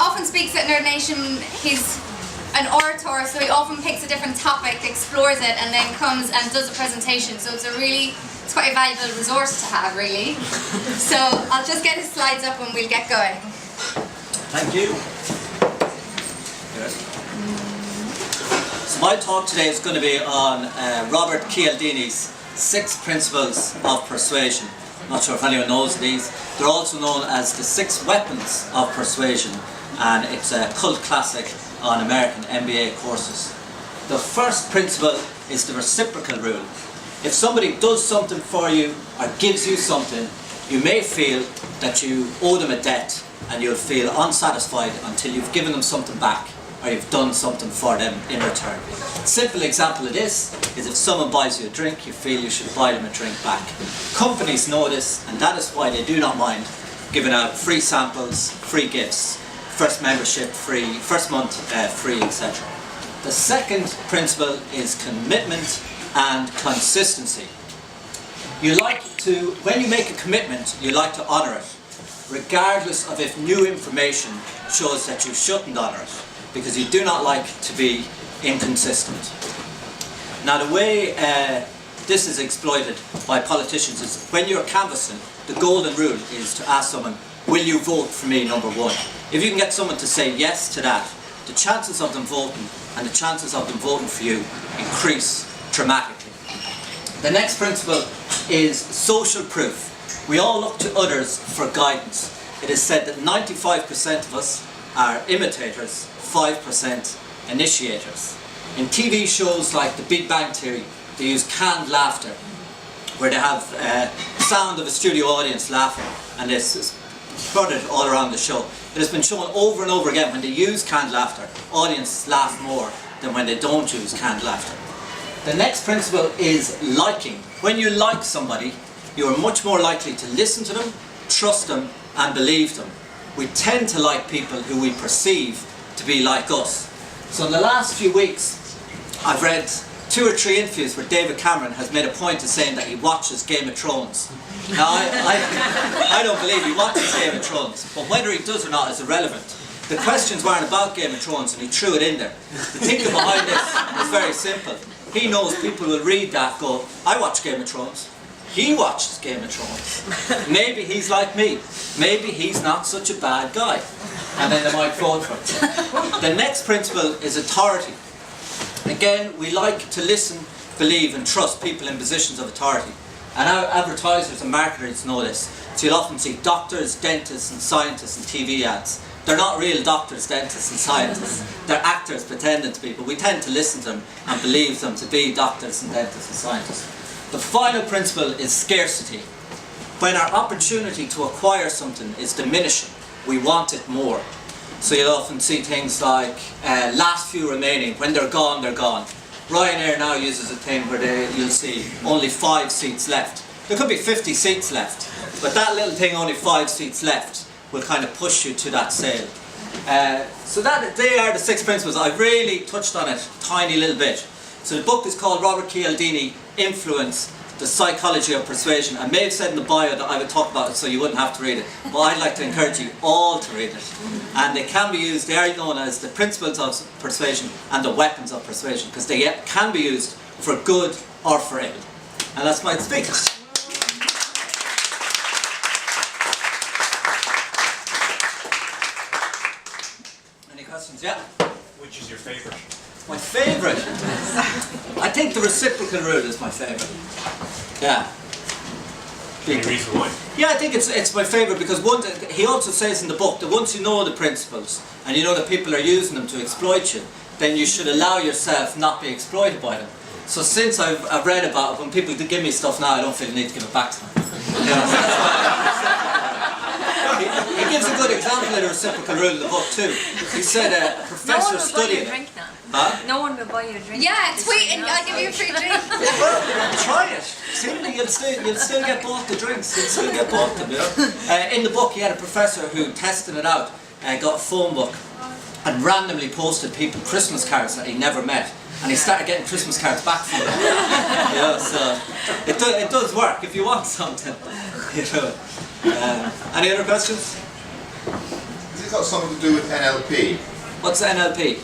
often speaks at Nerd Nation. He's an orator, so he often picks a different topic, explores it, and then comes and does a presentation. So it's quite a valuable resource to have, really. So I'll just get his slides up and we'll get going. Thank you. So my talk today is going to be on Robert Cialdini's 6 Principles of Persuasion. I'm not sure if anyone knows these. They're also known as the 6 Weapons of Persuasion, and it's a cult classic on American MBA courses. The first principle is the reciprocal rule. If somebody does something for you or gives you something, you may feel that you owe them a debt, and you'll feel unsatisfied until you've given them something back or you've done something for them in return. A simple example of this is if someone buys you a drink, you feel you should buy them a drink back. Companies know this, and that is why they do not mind giving out free samples, free gifts, first membership free, first month free, etc. The second principle is commitment and consistency. When you make a commitment, you like to honour it, regardless of if new information shows that you shouldn't honour it, because you do not like to be inconsistent. Now the way this is exploited by politicians is when you're canvassing, the golden rule is to ask someone, will you vote for me, number 1? If you can get someone to say yes to that, the chances of them voting and the chances of them voting for you increase dramatically. The next principle is social proof. We all look to others for guidance. It is said that 95% of us are imitators, 5% initiators. In TV shows like The Big Bang Theory, they use canned laughter, where they have sound of a studio audience laughing, and it's spread all around the show. It has been shown over and over again, when they use canned laughter, audiences laugh more than when they don't use canned laughter. The next principle is liking. When you like somebody, you are much more likely to listen to them, trust them, and believe them. We tend to like people who we perceive to be like us. So in the last few weeks, I've read 2 or 3 interviews where David Cameron has made a point of saying that he watches Game of Thrones. Now, I don't believe he watches Game of Thrones, but whether he does or not is irrelevant. The questions weren't about Game of Thrones, and he threw it in there. The thinking behind this is very simple. He knows people will read that, go, I watch Game of Thrones. He watches Game of Thrones. Maybe he's like me. Maybe he's not such a bad guy. And then they might vote for him. The next principle is authority. Again, we like to listen, believe and trust people in positions of authority. And our advertisers and marketers know this. So you'll often see doctors, dentists and scientists in TV ads. They're not real doctors, dentists and scientists. They're actors pretending to be, but we tend to listen to them and believe them to be doctors and dentists and scientists. The final principle is scarcity. When our opportunity to acquire something is diminishing, we want it more. So you'll often see things like last few remaining. When they're gone, they're gone. Ryanair now uses a thing where you'll see only 5 seats left. There could be 50 seats left, but that little thing, only 5 seats left, will kind of push you to that sale. So they are the 6 principles. I've really touched on it a tiny little bit. So the book is called Robert Cialdini, Influence, The Psychology of Persuasion. I may have said in the bio that I would talk about it so you wouldn't have to read it, but I'd like to encourage you all to read it. And they can be used, they are known as the principles of persuasion and the weapons of persuasion, because they can be used for good or for ill. And that's my speech. Any questions? Yeah? Which is your favourite? My favourite? I think the reciprocal rule is my favourite. Yeah. Any reason why? Yeah, I think it's my favourite because he also says in the book that once you know the principles and you know that people are using them to exploit you, then you should allow yourself not be exploited by them. So since I've read about it, when people give me stuff now, I don't feel the need to give it back to them. He gives a good example of the reciprocal rule in the book too. He said a professor studying it. Huh? No one will buy you a drink. Yeah, tweet and I'll give you a free drink. Well, try it. See, you'll still get bought the drinks. You'll still get bought them, you know. In the book, he had a professor who tested it out, got a phone book, and randomly posted people Christmas cards that he never met, and he started getting Christmas cards back from them. You know, so it does work if you want something. You know. Any other questions? got something to do with NLP? What's NLP?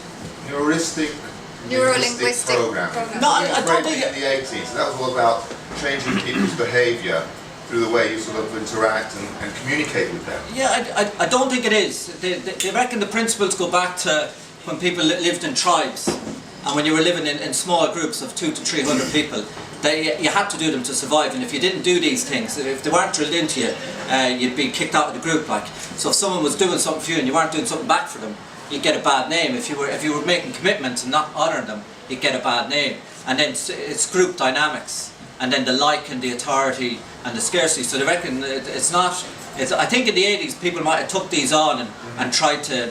Neuro-linguistic program. No, I don't think in the 80s. That was all about changing people's behaviour through the way you sort of interact and communicate with them. Yeah, I don't think it is. They reckon the principles go back to when people lived in tribes, and when you were living in small groups of 200 to 300 people. You had to do them to survive, and if you didn't do these things, if they weren't drilled into you, you'd be kicked out of the group. Like, so if someone was doing something for you and you weren't doing something back for them, you'd get a bad name. If you were making commitments and not honouring them, you'd get a bad name. And then it's group dynamics, and then the like and the authority and the scarcity. So they reckon it's not. I think in the 80s people might have took these on and tried to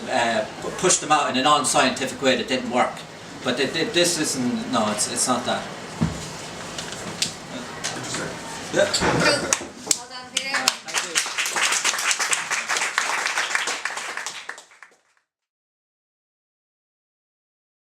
push them out in a non-scientific way that didn't work. But this isn't. No, it's not that. Interesting. Yeah. Cool.